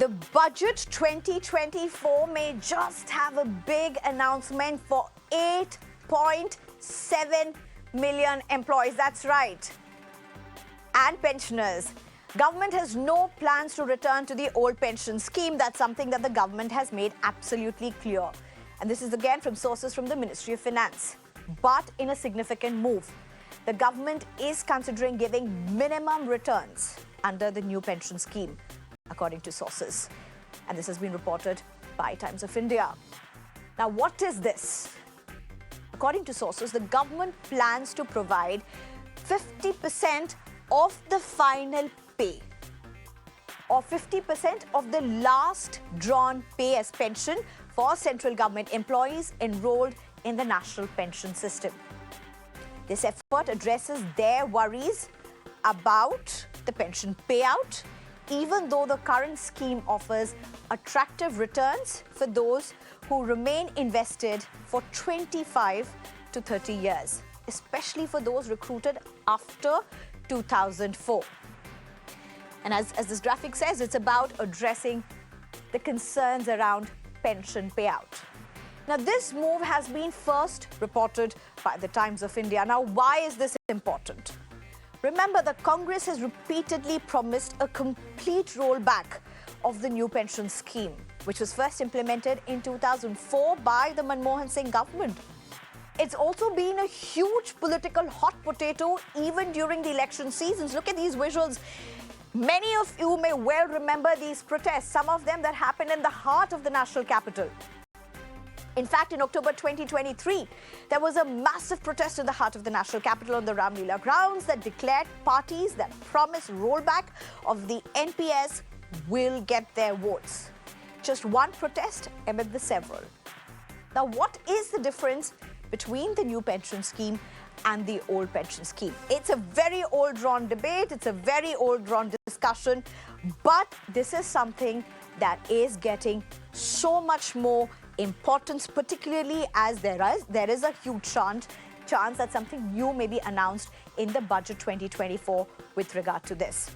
The budget 2024 may just have a big announcement for 8.7 million employees. That's right. And pensioners. Government has no plans to return to the old pension scheme. That's something that the government has made absolutely clear. And this is again from sources from the Ministry of Finance. But in a significant move, the government is considering giving minimum returns under the new pension scheme, according to sources. And this has been reported by Times of India. Now, what is this? According to sources, the government plans to provide 50% of the final pay or 50% of the last drawn pay as pension for central government employees enrolled in the national pension system. This effort addresses their worries about the pension payout, even though the current scheme offers attractive returns for those who remain invested for 25 to 30 years, especially for those recruited after 2004. And as this graphic says, it's about addressing the concerns around pension payout. Now, this move has been first reported by the Times of India. Now, why is this important? Remember, the Congress has repeatedly promised a complete rollback of the new pension scheme, which was first implemented in 2004 by the Manmohan Singh government. It's also been a huge political hot potato even during the election seasons. Look at these visuals. Many of you may well remember these protests, some of them that happened in the heart of the national capital. In fact, in October 2023, there was a massive protest in the heart of the national capital on the Ramlila grounds that declared parties that promise rollback of the NPS will get their votes. Just one protest amid the several. Now, what is the difference between the new pension scheme and the old pension scheme? It's a very old drawn debate. It's a very old drawn discussion. But this is something that is getting so much more importance, particularly as there is a huge chance that something new may be announced in the budget 2024 with regard to this.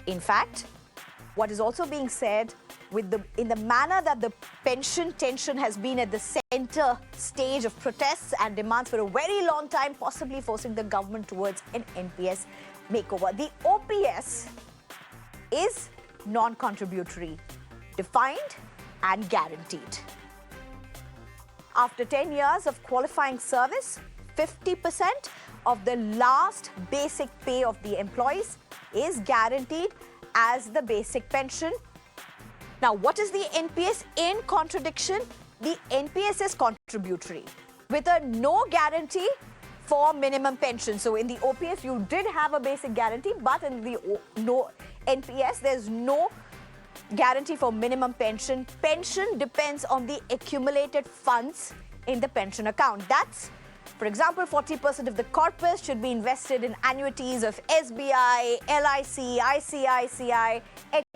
In fact, what is also being said in the manner that the pension tension has been at the center stage of protests and demands for a very long time, possibly forcing the government towards an NPS makeover. The OPS is non-contributory, defined and guaranteed. After 10 years of qualifying service, 50% of the last basic pay of the employees is guaranteed as the basic pension. Now, what is the NPS? In contradiction, the NPS is contributory with a no guarantee for minimum pension. So in the OPS, you did have a basic guarantee, but in the NPS, there's no guarantee for minimum pension. Pension depends on the accumulated funds in the pension account. That's, for example, 40% of the corpus should be invested in annuities of SBI, LIC, ICICI,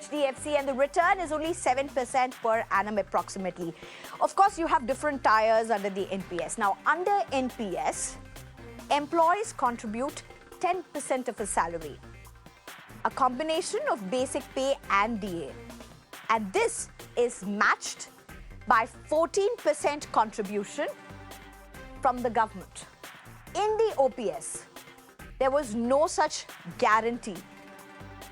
HDFC, and the return is only 7% per annum approximately. Of course, you have different tiers under the NPS. Now, under NPS, employees contribute 10% of a salary, a combination of basic pay and DA. And this is matched by 14% contribution from the government. In the OPS, there was no such guarantee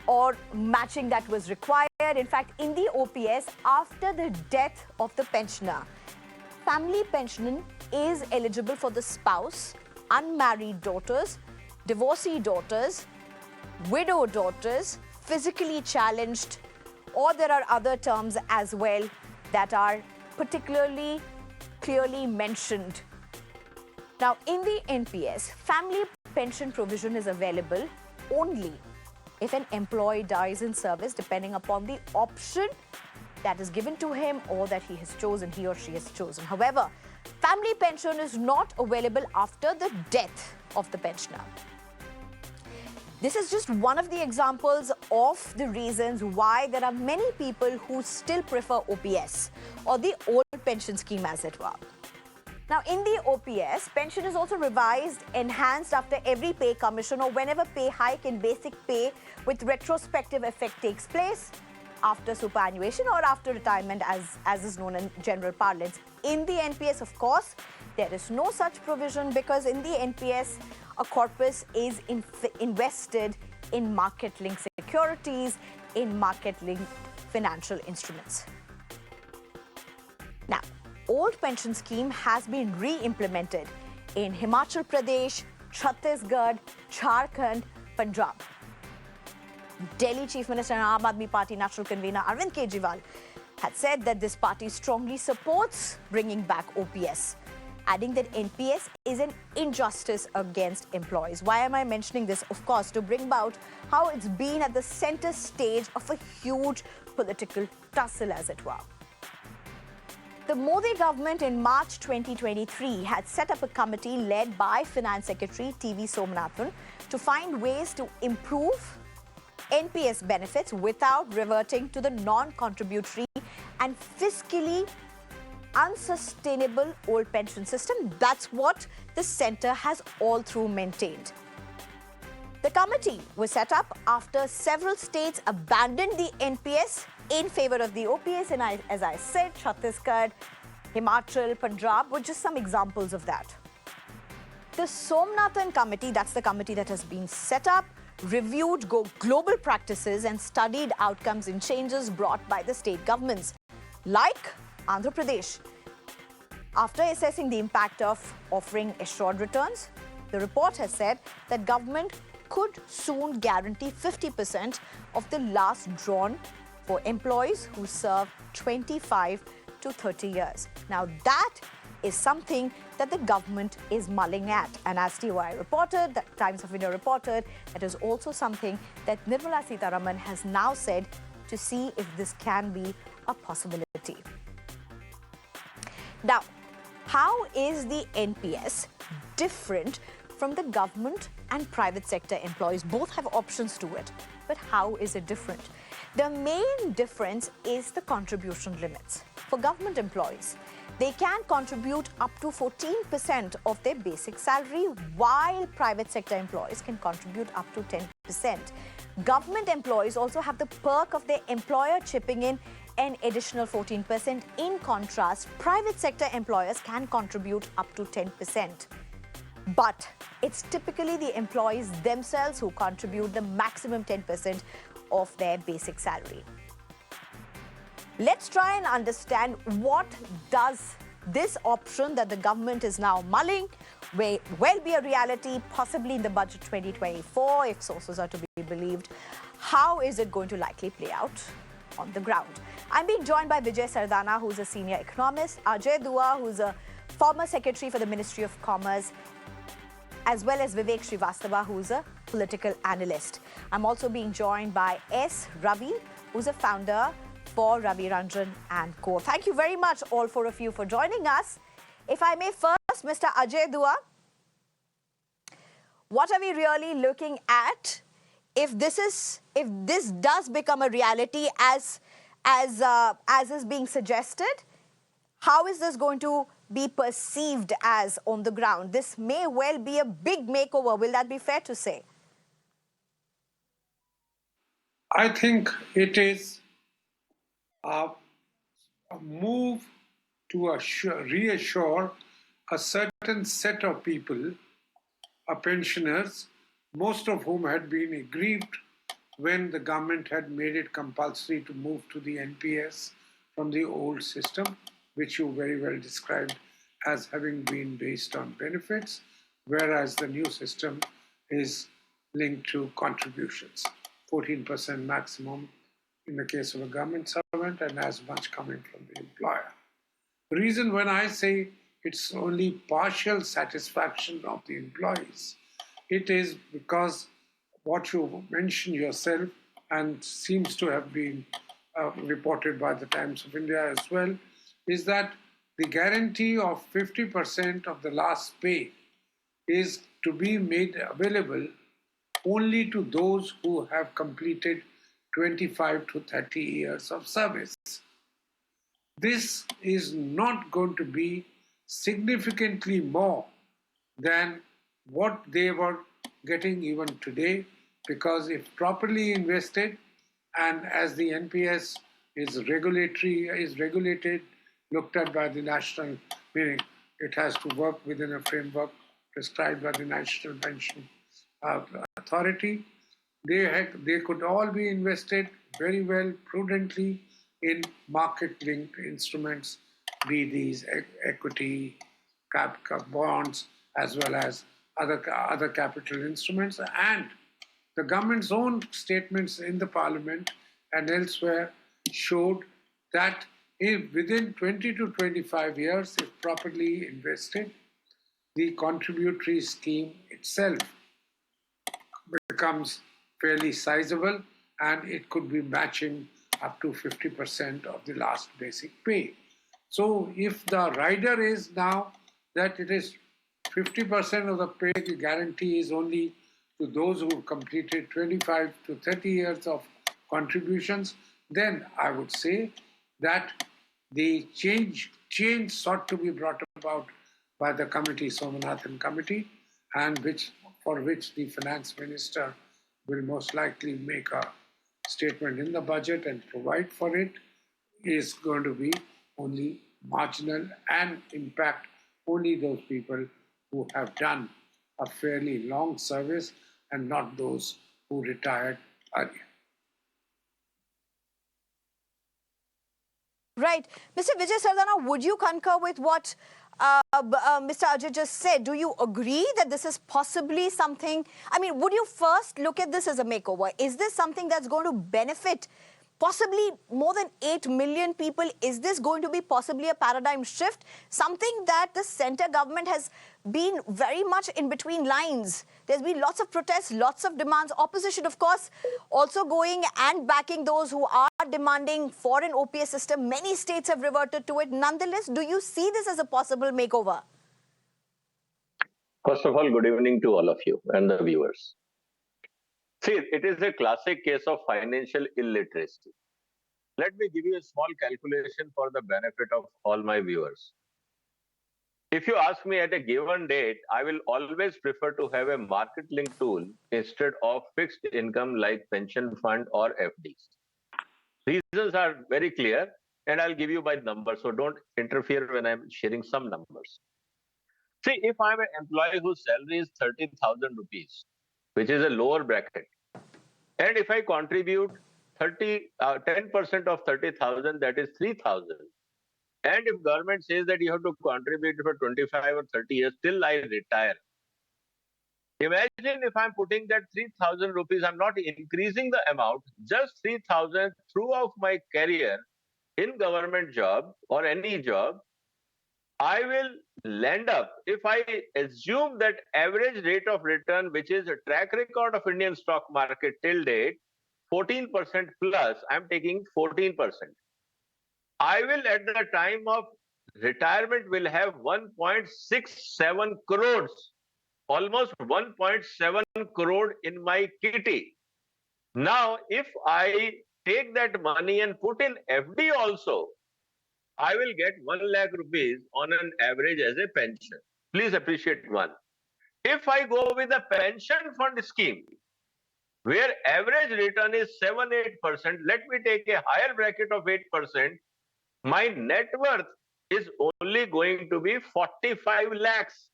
or matching that was required. In fact, in the OPS, after the death of the pensioner, family pension is eligible for the spouse, unmarried daughters, divorcee daughters, widow daughters, physically challenged, or there are other terms as well that are particularly clearly mentioned. Now, in the NPS, family pension provision is available only if an employee dies in service, depending upon the option that is given to him or that he or she has chosen. However, family pension is not available after the death of the pensioner. This is just one of the examples of the reasons why there are many people who still prefer OPS or the old pension scheme as it were. Now, in the OPS, pension is also revised, enhanced after every pay commission or whenever pay hike in basic pay with retrospective effect takes place after superannuation or after retirement, as is known in general parlance. In the NPS, of course, there is no such provision because in the NPS, a corpus is invested in market-linked securities, in market-linked financial instruments. Now, old pension scheme has been re-implemented in Himachal Pradesh, Chhattisgarh, Jharkhand, Punjab. Delhi Chief Minister and Aam Aadmi Party National Convener Arvind Kejriwal had said that this party strongly supports bringing back OPS, adding that NPS is an injustice against employees. Why am I mentioning this? Of course, to bring about how it's been at the center stage of a huge political tussle, as it were. The Modi government in March 2023 had set up a committee led by Finance Secretary TV Somnathan to find ways to improve NPS benefits without reverting to the non-contributory and fiscally unsustainable old pension system. That's what the centre has all through maintained. The committee was set up after several states abandoned the NPS in favour of the OPS, and as I said, Chhattisgarh, Himachal, Punjab were just some examples of that. The Somnathan committee, that's the committee that has been set up, reviewed global practices and studied outcomes and changes brought by the state governments, like Andhra Pradesh. After assessing the impact of offering assured returns, the report has said that government could soon guarantee 50% of the last drawn for employees who serve 25 to 30 years. Now that is something that the government is mulling at. And as TOI reported, that Times of India reported, that is also something that Nirmala Sitharaman has now said to see if this can be a possibility. Now, how is the NPS different from the government and private sector employees? Both have options to it, but how is it different? The main difference is the contribution limits. For government employees, they can contribute up to 14% of their basic salary, while private sector employees can contribute up to 10%. Government employees also have the perk of their employer chipping in an additional 14%. In contrast, private sector employers can contribute up to 10%. But it's typically the employees themselves who contribute the maximum 10% of their basic salary. Let's try and understand what does this option that the government is now mulling may well be a reality, possibly in the budget 2024, if sources are to be believed. How is it going to likely play out on the ground? I'm being joined by Vijay Sardana, who's a senior economist, Ajay Dua, who's a former secretary for the Ministry of Commerce, as well as Vivek Srivastava, who's a political analyst. I'm also being joined by S. Ravi, who's a founder for Ravi Ranjan and Co. Thank you very much, all four of you, for joining us. If I may first, Mr. Ajay Dua, what are we really looking at if this does become a reality as is being suggested? How is this going to be perceived as on the ground? This may well be a big makeover. Will that be fair to say? I think it is a move to reassure a certain set of people, pensioners, most of whom had been aggrieved when the government had made it compulsory to move to the NPS from the old system, which you very well described as having been based on benefits, whereas the new system is linked to contributions, 14% maximum in the case of a government servant and as much coming from the employer. The reason when I say it's only partial satisfaction of the employees, it is because what you mentioned yourself and seems to have been reported by the Times of India as well, is that the guarantee of 50% of the last pay is to be made available only to those who have completed 25 to 30 years of service. This is not going to be significantly more than what they were getting even today, because if properly invested, and as the NPS is regulated, looked at by the national, meaning it has to work within a framework prescribed by the National Pension Authority. They could all be invested very well, prudently, in market-linked instruments, be these equity, bonds, as well as other capital instruments. And the government's own statements in the parliament and elsewhere showed that if within 20 to 25 years, if properly invested, the contributory scheme itself becomes fairly sizable, and it could be matching up to 50% of the last basic pay. So if the rider is now that it is 50% of the pay, the guarantee is only to those who have completed 25 to 30 years of contributions, then I would say that the change sought to be brought about by the committee, Somanathan Committee, and for which the finance minister will most likely make a statement in the budget and provide for it, is going to be only marginal and impact only those people who have done a fairly long service and not those who retired earlier. Right. Mr. Vijay Sardana, would you concur with what Mr. Ajay just said? Do you agree that this is possibly something? I mean, would you first look at this as a makeover? Is this something that's going to benefit possibly more than 8 million people? Is this going to be possibly a paradigm shift? Something that the centre government has been very much in between lines. There's been lots of protests, lots of demands. Opposition, of course, also going and backing those who are demanding for an OPS system. Many states have reverted to it. Nonetheless, do you see this as a possible makeover? First of all, good evening to all of you and the viewers. See, it is a classic case of financial illiteracy. Let me give you a small calculation for the benefit of all my viewers. If you ask me at a given date, I will always prefer to have a market-linked tool instead of fixed income like pension fund or FDs. Reasons are very clear, and I'll give you by numbers, so don't interfere when I'm sharing some numbers. See, if I'm an employee whose salary is 30,000 rupees, which is a lower bracket, and if I contribute 10% of 30,000, that is 3,000, and if government says that you have to contribute for 25 or 30 years till I retire, imagine if I'm putting that 3,000 rupees, I'm not increasing the amount, just 3,000 throughout my career in government job or any job, I will land up, if I assume that average rate of return, which is a track record of Indian stock market till date, 14% plus, I'm taking 14%. I will at the time of retirement will have 1.67 crores, almost 1.7 crore in my kitty. Now, if I take that money and put in FD also, I will get 1 lakh rupees on an average as a pension. Please appreciate one. If I go with a pension fund scheme, where average return is 7-8%, let me take a higher bracket of 8%, my net worth is only going to be 45 lakhs.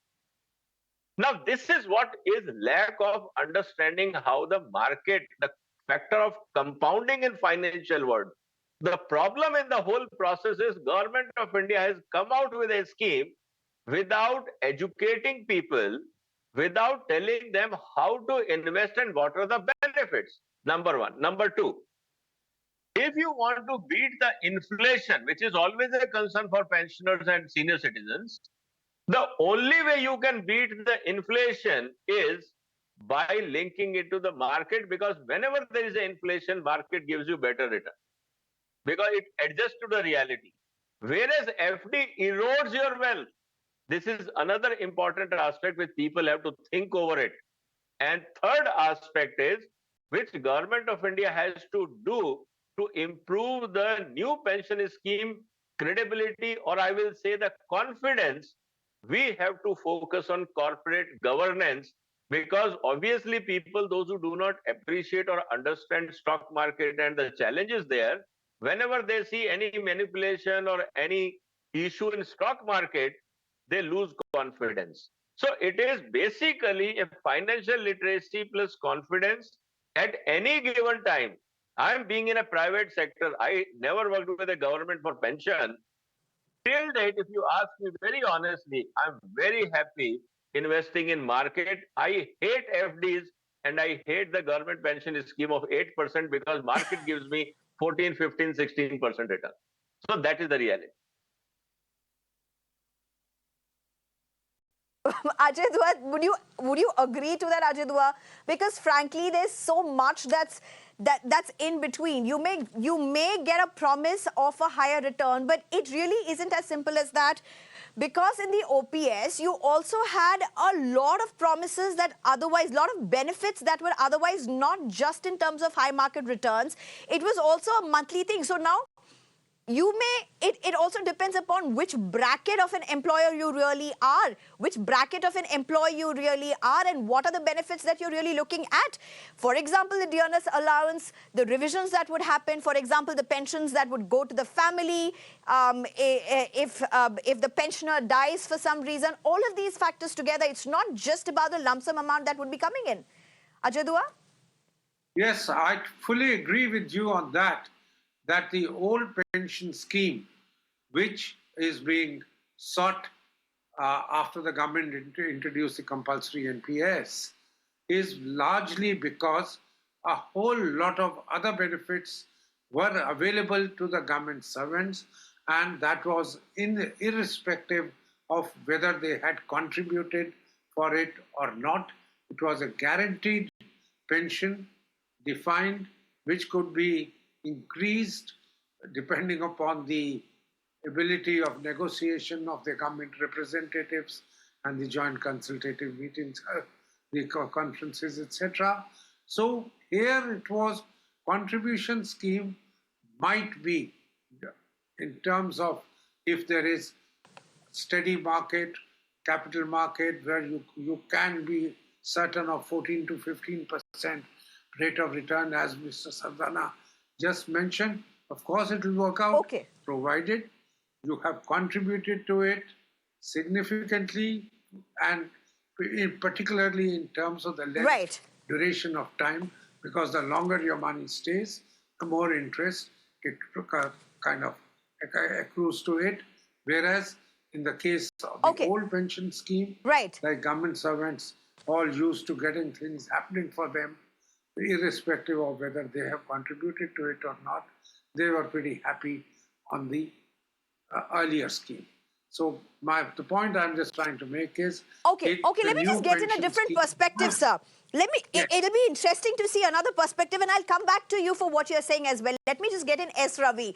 Now, this is what is lack of understanding how the market, the factor of compounding in financial world. The problem in the whole process is Government of India has come out with a scheme without educating people, without telling them how to invest and what are the benefits. Number one. Number two, if you want to beat the inflation, which is always a concern for pensioners and senior citizens, the only way you can beat the inflation is by linking it to the market, because whenever there is an inflation, market gives you better return, because it adjusts to the reality. Whereas FD erodes your wealth. This is another important aspect which people have to think over it. And third aspect is, which Government of India has to do to improve the new pension scheme credibility, or I will say the confidence We have to focus on corporate governance, because obviously people, those who do not appreciate or understand stock market and the challenges there, whenever they see any manipulation or any issue in stock market, they lose confidence. So it is basically a financial literacy plus confidence at any given time. I'm being in a private sector. I never worked with the government for pension. Till date, if you ask me very honestly, I'm very happy investing in market. I hate FDs and I hate the government pension scheme of 8% because market gives me 14, 15, 16% return. So that is the reality. Ajay Dua, would you agree to that, Ajay Dua? Because frankly, there's so much that's in between. You may get a promise of a higher return, but it really isn't as simple as that. Because in the OPS, you also had a lot of promises that otherwise, a lot of benefits that were otherwise not just in terms of high market returns. It was also a monthly thing. So now it also depends upon which bracket of an employer you really are, which bracket of an employee you really are, and what are the benefits that you're really looking at. For example, the dearness allowance, the revisions that would happen, for example, the pensions that would go to the family, if the pensioner dies for some reason, all of these factors together, it's not just about the lump sum amount that would be coming in. Ajay Dua? Yes, I fully agree with you on that, that the old pension scheme, which is being sought after the government introduced the compulsory NPS, is largely because a whole lot of other benefits were available to the government servants, and that was irrespective of whether they had contributed for it or not. It was a guaranteed pension, defined, which could be increased depending upon the ability of negotiation of the government representatives and the joint consultative meetings, the conferences, etc. So here it was contribution scheme might be in terms of if there is steady market, capital market, where you can be certain of 14 to 15% rate of return, as Mr. Sardana just mentioned. Of course, it will work out, Okay. provided you have contributed to it significantly, and particularly in terms of the length, Right. duration of time, because the longer your money stays, the more interest it kind of accrues to it. Whereas in the case of the Okay. old pension scheme, Right. like government servants all used to getting things happening for them, irrespective of whether they have contributed to it or not, they were pretty happy on the earlier scheme. So the point I'm just trying to make is, Okay, let me just get in a different perspective, sir. It'll be interesting to see another perspective, and I'll come back to you for what you're saying as well. Let me just get in S. Ravi.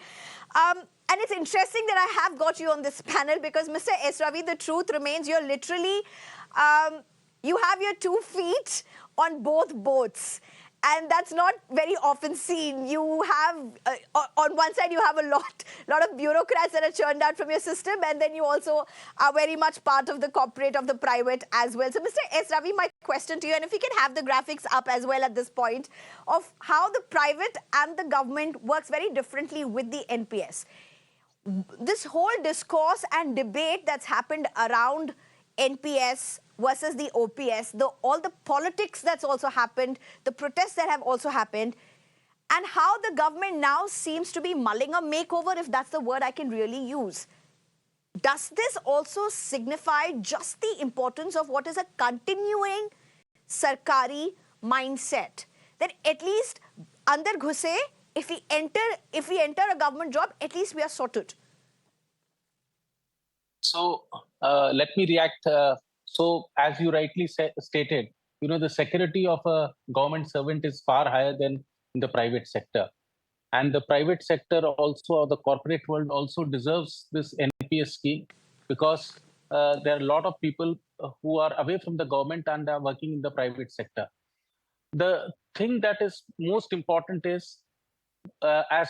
And it's interesting that I have got you on this panel because, Mr. S. Ravi, the truth remains you're literally, you have your 2 feet on both boats. And that's not very often seen. You have, on one side, you have a lot of bureaucrats that are churned out from your system, and then you also are very much part of the corporate, of the private as well. So, Mr. S. Ravi, my question to you, and if you can have the graphics up as well at this point, of how the private and the government works very differently with the NPS. This whole discourse and debate that's happened around NPS versus the OPS, all the politics that's also happened, the protests that have also happened, and how the government now seems to be mulling a makeover, if that's the word I can really use. Does this also signify just the importance of what is a continuing sarkari mindset? That at least andar ghuse, if we enter a government job, at least we are sorted. So let me react. So as you rightly stated, the security of a government servant is far higher than in the private sector. And the private sector also, or the corporate world also deserves this NPS scheme because there are a lot of people who are away from the government and are working in the private sector. The thing that is most important is, as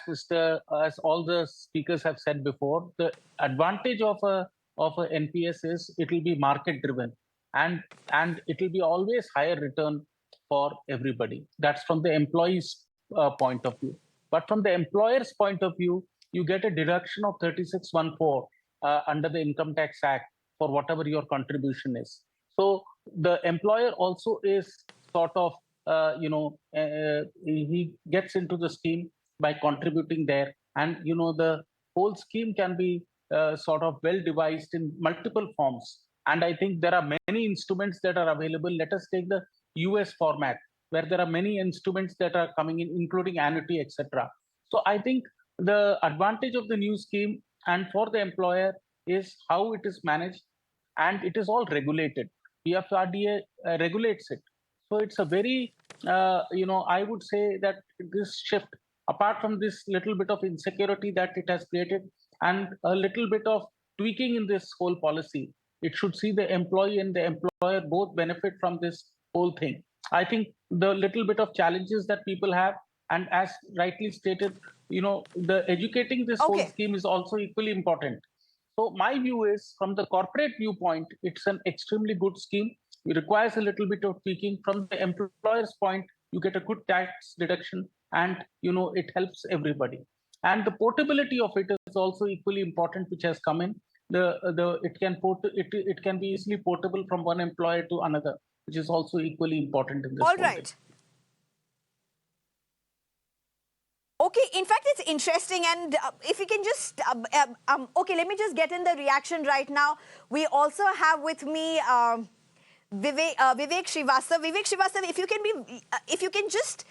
all the speakers have said before, the advantage of a of a NPS is it will be market driven, and it will be always higher return for everybody. That's from the employee's point of view. But from the employer's point of view, you get a deduction of 3614 under the Income Tax Act for whatever your contribution is. So the employer also is sort of, he gets into the scheme by contributing there. And, the whole scheme can be sort of well devised in multiple forms. And I think there are many instruments that are available. Let us take the US format, where there are many instruments that are coming in, including annuity, etc. So I think the advantage of the new scheme and for the employer is how it is managed, and it is all regulated. PFRDA regulates it. So it's a very, I would say that this shift, apart from this little bit of insecurity that it has created and a little bit of tweaking in this whole policy, it should see the employee and the employer both benefit from this whole thing. I think the little bit of challenges that people have, and as rightly stated, the educating this whole scheme is also equally important. So my view is, from the corporate viewpoint, it's an extremely good scheme. It requires a little bit of tweaking. From the employer's point, you get a good tax deduction, and it helps everybody. And the portability of it is also equally important, which has come in. It can be easily portable from one employer to another, which is also equally important in this. All right. Okay, in fact, it's interesting, and if we can just, okay, let me just get in the reaction right now. We also have with me Vivek Srivastava. Vivek Srivastava, if you can just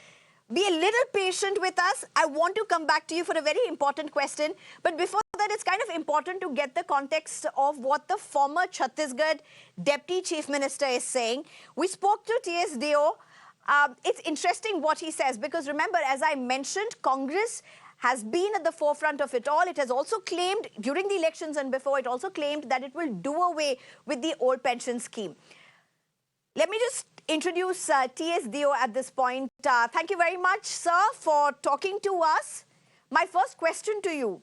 be a little patient with us. I want to come back to you for a very important question. But before that, it's kind of important to get the context of what the former Chhattisgarh Deputy Chief Minister is saying. We spoke to T.S. Deo. It's interesting what he says, because remember, as I mentioned, Congress has been at the forefront of it all. It has also claimed during the elections and before, it also claimed that it will do away with the old pension scheme. Let me just introduce T.S. Deo at this point. Thank you very much, sir, for talking to us. My first question to you,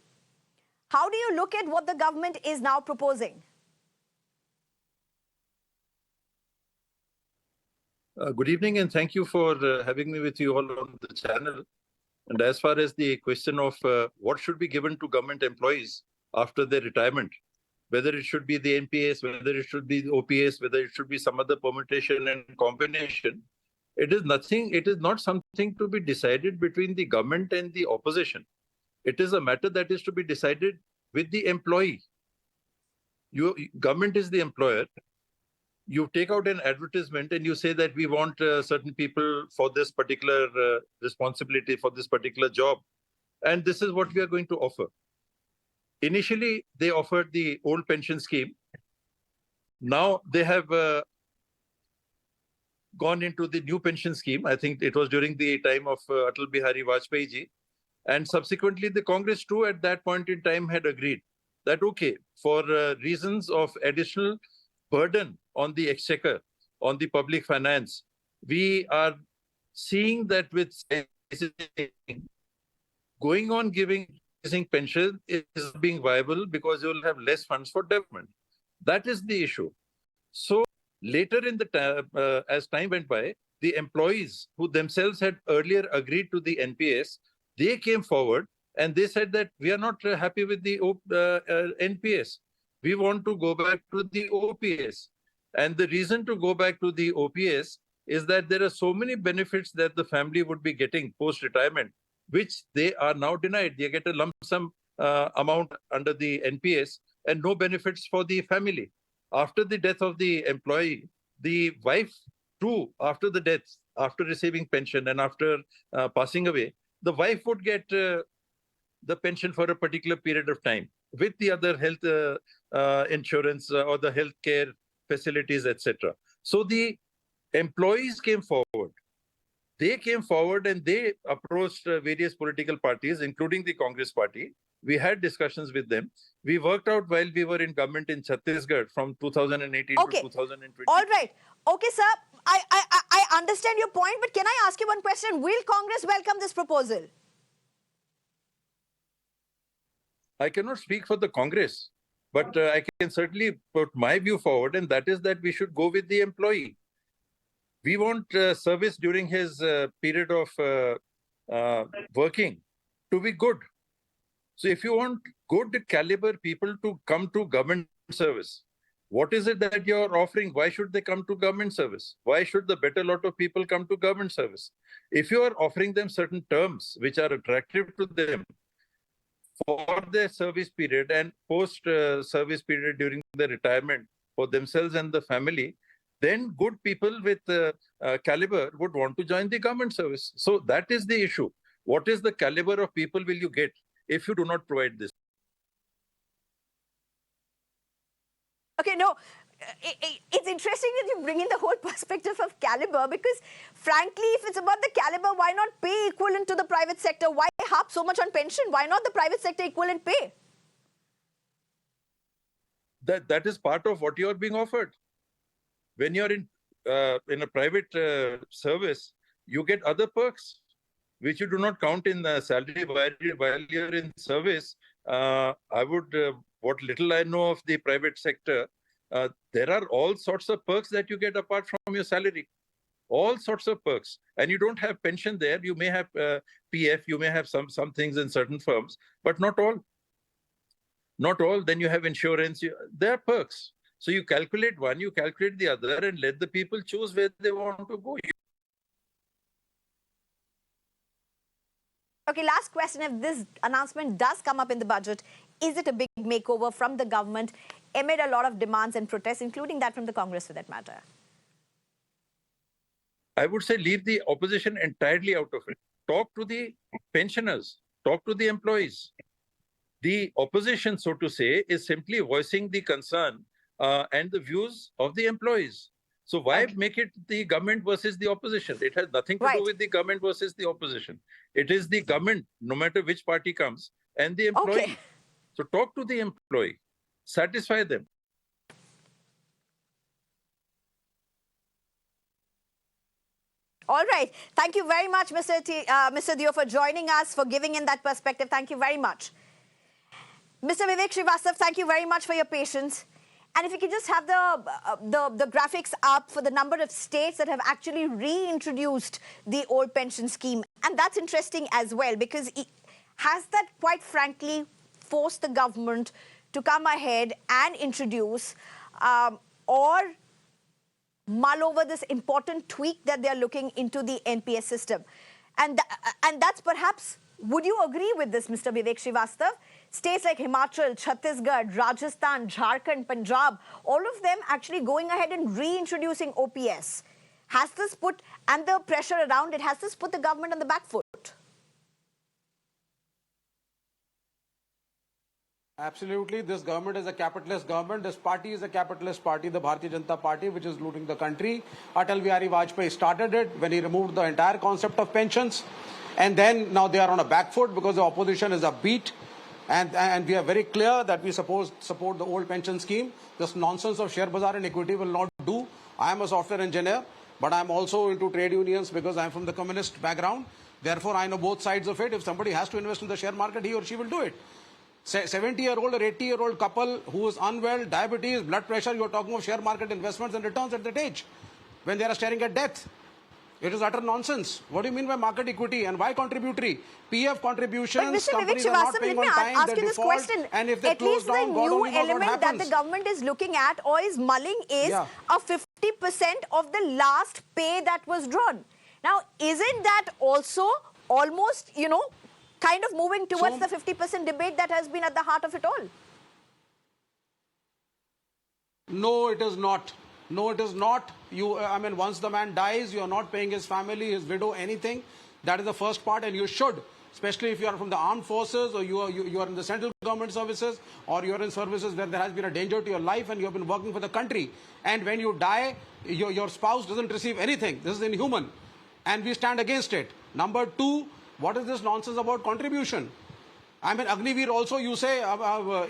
how do you look at what the government is now proposing? Good evening, and thank you for having me with you all on the channel. And as far as the question of what should be given to government employees after their retirement, whether it should be the NPS, whether it should be the OPS, whether it should be some other permutation and combination, it is not something to be decided between the government and the opposition. It is a matter that is to be decided with the employee. Government is the employer. You take out an advertisement and you say that we want certain people for this particular responsibility, for this particular job. And this is what we are going to offer. Initially, they offered the old pension scheme. Now they have gone into the new pension scheme. I think it was during the time of Atal Bihari Vajpayee ji. And subsequently, the Congress too at that point in time had agreed that, okay, for reasons of additional burden on the exchequer, on the public finance, we are seeing that with going on giving pension is being viable because you will have less funds for development. That is the issue. So later in the as time went by, the employees who themselves had earlier agreed to the NPS, they came forward and they said that we are not happy with the NPS. We want to go back to the OPS. And the reason to go back to the OPS is that there are so many benefits that the family would be getting post-retirement, which they are now denied. They get a lump sum amount under the NPS and no benefits for the family. After the death of the employee, the wife too, after the death, after receiving pension and after passing away, the wife would get the pension for a particular period of time with the other health insurance or the health care facilities, etc. So the employees came forward. They came forward and they approached various political parties, including the Congress party. We had discussions with them. We worked out while we were in government in Chhattisgarh from 2018 to 2020. All right. Okay, sir. I understand your point, but can I ask you one question? Will Congress welcome this proposal? I cannot speak for the Congress, But I can certainly put my view forward, and that is that we should go with the employee. We want service during his period of working to be good. So if you want good caliber people to come to government service, what is it that you're offering? Why should they come to government service? Why should the better lot of people come to government service? If you are offering them certain terms which are attractive to them for their service period and post service period during the retirement for themselves and the family, then good people with caliber would want to join the government service. So that is the issue. What is the caliber of people will you get if you do not provide this? Okay, no, it's interesting that you bring in the whole perspective of caliber, because frankly, if it's about the caliber, why not pay equivalent to the private sector? Why harp so much on pension? Why not the private sector equivalent pay? That is part of what you are being offered. When you're in a private service, you get other perks which you do not count in the salary while you're in service. What little I know of the private sector, there are all sorts of perks that you get apart from your salary. All sorts of perks. And you don't have pension there. You may have PF, you may have some things in certain firms, but not all. Not all. Then you have insurance. There are perks. So you calculate one, you calculate the other, and let the people choose where they want to go. Okay, last question. If this announcement does come up in the budget, is it a big makeover from the government amid a lot of demands and protests, including that from the Congress for that matter? I would say leave the opposition entirely out of it. Talk to the pensioners, talk to the employees. The opposition, so to say, is simply voicing the concern and the views of the employees. So why make it the government versus the opposition? It has nothing to do with the government versus the opposition. It is the government, no matter which party comes, and the employee. Okay. So talk to the employee, satisfy them. All right. Thank you very much, Mr. Dio, for joining us, for giving in that perspective. Thank you very much. Mr. Vivek Srivastava, thank you very much for your patience. And if you could just have the graphics up for the number of states that have actually reintroduced the old pension scheme. And that's interesting as well, because has that, quite frankly, forced the government to come ahead and introduce or mull over this important tweak that they're looking into the NPS system? And that's perhaps, would you agree with this, Mr. Vivek Srivastava? States like Himachal, Chhattisgarh, Rajasthan, Jharkhand, Punjab, all of them actually going ahead and reintroducing OPS. Has this put, and the pressure around it, has this put the government on the back foot? Absolutely. This government is a capitalist government. This party is a capitalist party, the Bharatiya Janata Party, which is looting the country. Atal Bihari Vajpayee started it when he removed the entire concept of pensions. And then now they are on a back foot because the opposition is upbeat. And we are very clear that we support the old pension scheme. This nonsense of share bazaar and equity will not do. I am a software engineer, but I am also into trade unions because I am from the communist background. Therefore, I know both sides of it. If somebody has to invest in the share market, he or she will do it. 70-year-old or 80-year-old couple who is unwell, diabetes, blood pressure, you are talking of share market investments and returns at that age when they are staring at death. It is utter nonsense. What do you mean by market equity and why contributory? PF contributions, companies are not paying on time, they default, and if they close down, God only knows what happens. At least the new element that the government is looking at or is mulling is a 50% of the last pay that was drawn. Now, isn't that also almost, kind of moving towards the 50% debate that has been at the heart of it all? No, it is not. No, it is not. Once the man dies, you are not paying his family, his widow, anything. That is the first part, and you should, especially if you are from the armed forces or you are in the central government services or you are in services where there has been a danger to your life and you have been working for the country. And when you die, your spouse doesn't receive anything. This is inhuman. And we stand against it. Number two, what is this nonsense about contribution? Agniveer also, you say,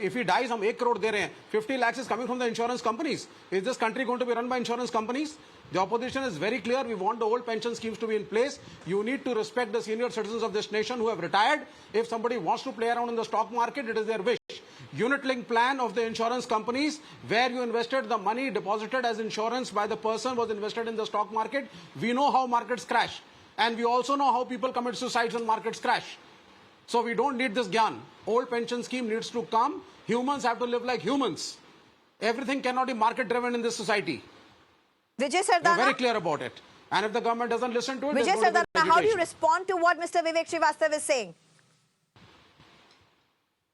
if he dies, hum 1 crore de rahe hain. 50 lakhs is coming from the insurance companies. Is this country going to be run by insurance companies? The opposition is very clear. We want the old pension schemes to be in place. You need to respect the senior citizens of this nation who have retired. If somebody wants to play around in the stock market, it is their wish. unit-linked plan of the insurance companies where you invested the money deposited as insurance by the person was invested in the stock market. We know how markets crash. And we also know how people commit suicides when markets crash. So we don't need this gyan. Old pension scheme needs to come. Humans have to live like humans. Everything cannot be market-driven in this society. Vijay We're Sardana? very clear about it. And if the government doesn't listen to it, Vijay Sardana, how do you respond to what Mr. Vivek Srivastava is saying?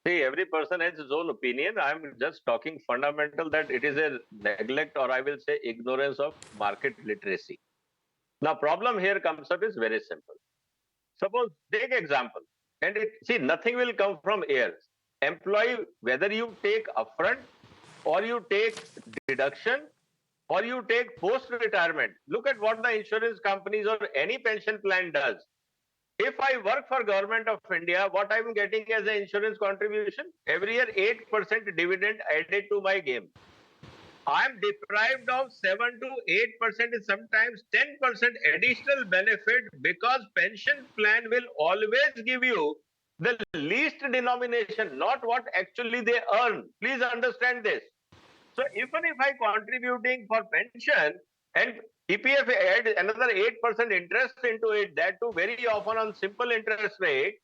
See, every person has his own opinion. I'm just talking fundamental that it is a neglect, or I will say ignorance of market literacy. Now, problem here comes up is very simple. Suppose, take example, and see, nothing will come from air. Employee, whether you take upfront or you take deduction or you take post-retirement, look at what the insurance companies or any pension plan does. If I work for Government of India, what I'm getting as an insurance contribution? Every year, 8% dividend added to my game. I'm deprived of 7 to 8%, sometimes 10% additional benefit, because pension plan will always give you the least denomination, not what actually they earn. Please understand this. So even if I contributing for pension and EPF add another 8% interest into it, that too very often on simple interest rate,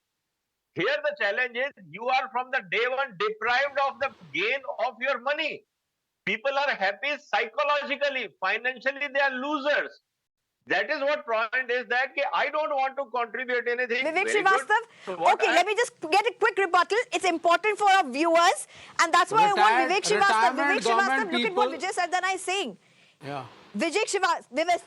here the challenge is you are from the day one deprived of the gain of your money. People are happy psychologically, financially they are losers. That is what point is that I don't want to contribute anything. Vivek Very Srivastava, so okay, let me just get a quick rebuttal. It's important for our viewers, and that's why I want Vivek Srivastava. Vivek Srivastava, look at what Vijay Sardana is saying. Yeah. Vijay Srivastava.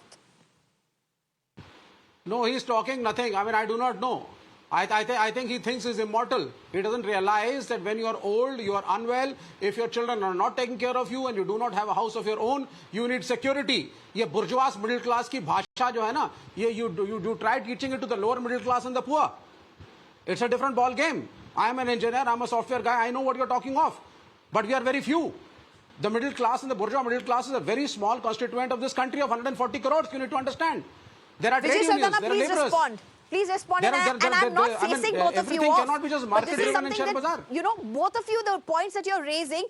No, he's talking nothing. I mean, I do not know. I think he thinks he's immortal. He doesn't realize that when you are old, you are unwell, if your children are not taking care of you and you do not have a house of your own, you need security. ये bourgeois middle class की भाषा जो है ना, ये you try teaching it to the lower middle class and the poor. It's a different ball game. I am an engineer, I'm a software guy, I know what you're talking of. But we are very few. The middle class and the bourgeois middle class is a very small constituent of this country of 140 crores. You need to understand. There are trade unions, there are laborers. Please respond, and I'm not facing both of you off. Cannot be just market driven and share bazaar. You know, both of you, the points that you're raising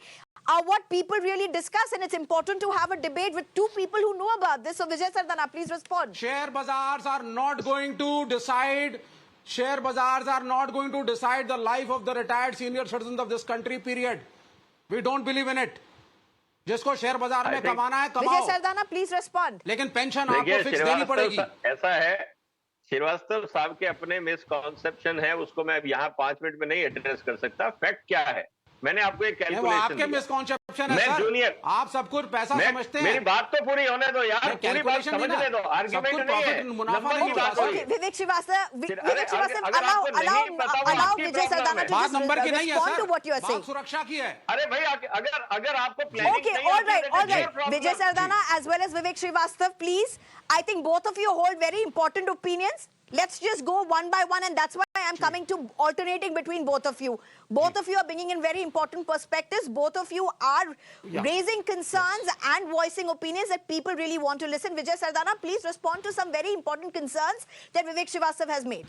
are what people really discuss, and it's important to have a debate with two people who know about this. So Vijay Sardana, please respond. Share bazaars are not going to decide. Share bazaars are not going to decide the life of the retired senior citizens of this country, period. We don't believe in it. जिसको share बाजार में कमाना है कमाओ. Vijay Sardana, please respond. लेकिन pension आपको fix देनी पड़ेगी. ऐसा है, श्रीवास्तव साहब के अपने मिसकॉन्सेप्शन है, उसको मैं यहाँ 5 मिनट में नहीं एड्रेस कर सकता. फैक्ट क्या है? मैंने आपको एक कैलकुलेशन आपके मिसकॉन्सेप्शन है सर. जूनियर, आप सब कुछ पैसा समझते हैं. मेरी बात तो पूरी होने दो यार, पूरी बात समझने दो. आर्गुमेंट नहीं है, नंबर की बात है. Okay, Vivek Srivastava, allow Vijay Sardana to just respond to what you are saying. सुरक्षा की है. अरे भाई, अगर आपको planning Okay, all right. Vijay Sardana as well as Vivek Srivastava, please. I think both of you hold very important opinions. Let's just go one by one, and that's why I'm coming to alternating between both of you. Both of you are bringing in very important perspectives. Both of you are raising concerns and voicing opinions that people really want to listen. Vijay Sardana, please respond to some very important concerns that Vivek Srivastava has made.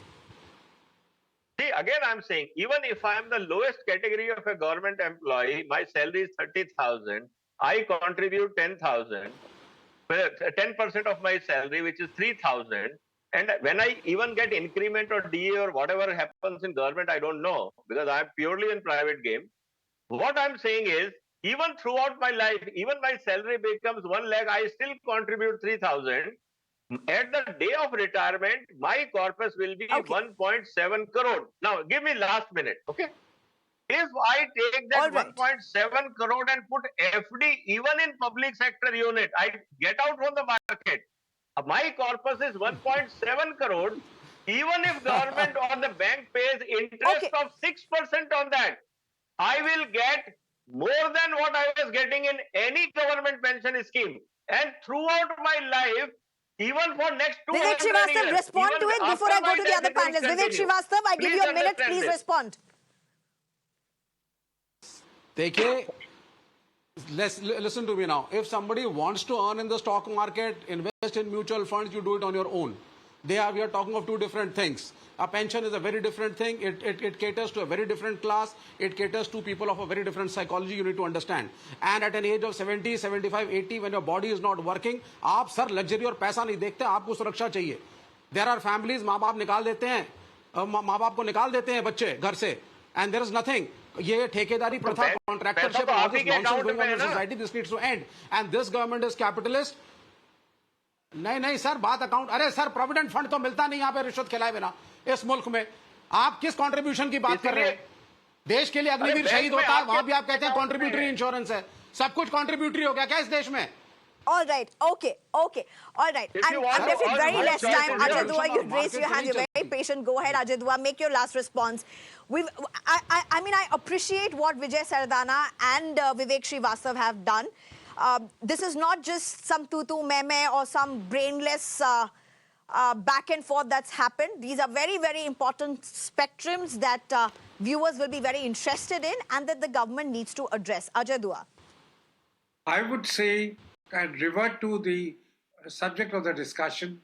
See, again, I'm saying, even if I'm the lowest category of a government employee, my salary is 30,000, I contribute 10,000, 10% of my salary, which is 3,000. And when I even get increment or DA or whatever happens in government, I don't know, because I'm purely in private game. What I'm saying is, even throughout my life, even my salary becomes 1 lakh, I still contribute 3,000. At the day of retirement, my corpus will be 1.7 crore. Now, give me last minute, okay? If I take that 1.7 crore and put FD even in public sector unit, I get out from the market. My corpus is 1.7 crore. Even if government or the bank pays interest of 6% on that, I will get more than what I was getting in any government pension scheme. And throughout my life, even for next 200 years. Vivek Srivastava, respond to it before I go to the other panelists. Vivek Srivastava, I give you a minute. Please respond. देखिए, listen to me now. If somebody wants to earn in the stock market, invest in mutual funds, you do it on your own. We are talking of two different things. A pension is a very different thing. It caters to a very different class. It caters to people of a very different psychology. You need to understand. And at an age of 70, 75, 80, when your body is not working, आप sir luxury और पैसा नहीं देखते, आपको सुरक्षा चाहिए. There are families, माँ बाप निकाल देते हैं, माँ बाप को निकाल देते हैं बच्चे घर से, and there is nothing. ये ठेकेदारी प्रथा, contractorship, all this nonsense going on in society, this needs to end. And this government is capitalist. नहीं सर, बात अकाउंट, अरे सर प्रोविडेंट फंड तो मिलता नहीं यहाँ पे रिश्वत खिलाए बिना इस मुल्क में. आप किस कंट्रीब्यूशन की बात कर रहे हैं? देश के लिए अग्निवीर शहीद होता है, वहां भी आप कहते हैं कंट्रीब्यूटरी इंश्योरेंस है. सब कुछ कंट्रीब्यूटरी हो गया क्या इस देश में? All right, okay, all right. I'm definitely very less time. Ajay Dua, you raised your hand, you're very patient. Go ahead, Ajay Dua, make your last response. I mean, I appreciate what Vijay Sardana and Vivek Srivastava have done. This is not just some tutu meme or some brainless back and forth that's happened. These are very, very important spectrums that viewers will be very interested in and that the government needs to address. Ajay Dua. I would say and revert to the subject of the discussion,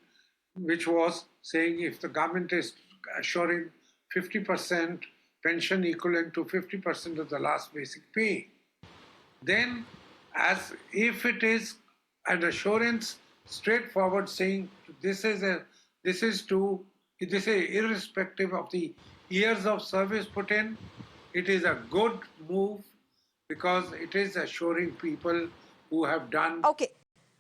which was saying if the government is assuring 50% pension equivalent to 50% of the last basic pay, then as if it is an assurance straightforward saying this is irrespective of the years of service put in, it is a good move because it is assuring people who have done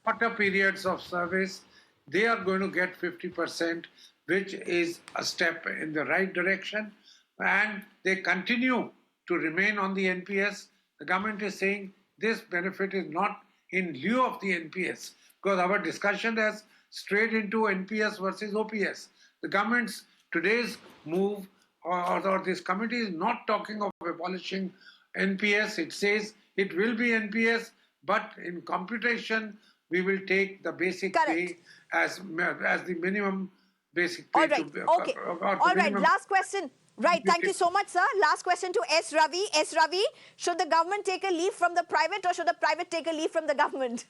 shorter periods of service, they are going to get 50%, which is a step in the right direction, and they continue to remain on the NPS. The government is saying this benefit is not in lieu of the NPS, because our discussion has strayed into NPS versus OPS. The government's today's move or this committee is not talking of abolishing NPS. It says it will be NPS, but in computation, we will take the basic pay as the minimum basic pay. All right, last question. Right, thank you so much, sir. Last question to S. Ravi. S. Ravi, should the government take a leave from the private or should the private take a leave from the government?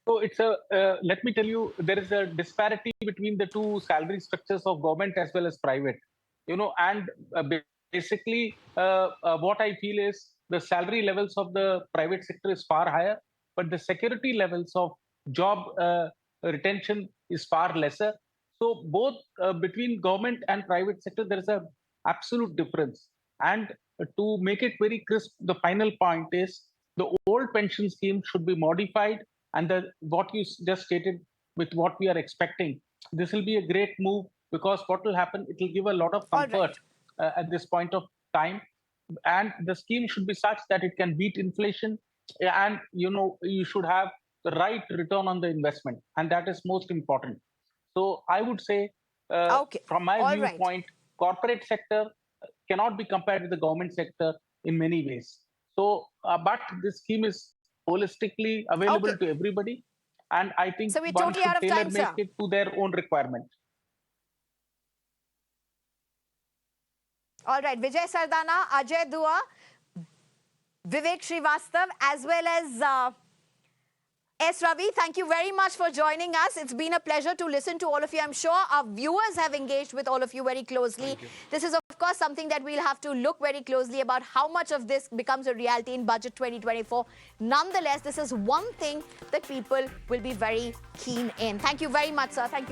So it's let me tell you, there is a disparity between the two salary structures of government as well as private. And basically what I feel is the salary levels of the private sector is far higher, but the security levels of job retention is far lesser. So both between government and private sector, there is an absolute difference. And to make it very crisp, the final point is the old pension scheme should be modified, and what you just stated with what we are expecting, this will be a great move because what will happen, it will give a lot of comfort at this point of time. And the scheme should be such that it can beat inflation, and you should have the right return on the investment, and that is most important. So I would say, from my viewpoint, corporate sector cannot be compared with the government sector in many ways. So, but this scheme is holistically available to everybody, and I think so we're one totally should out of time, tailor make it to their own requirement. All right, Vijay Sardana, Ajay Dua, Vivek Srivastava, as well as S. Ravi, thank you very much for joining us. It's been a pleasure to listen to all of you. I'm sure our viewers have engaged with all of you very closely. This is, of course, something that we'll have to look very closely about how much of this becomes a reality in Budget 2024. Nonetheless, this is one thing that people will be very keen in. Thank you very much, sir. Thank you.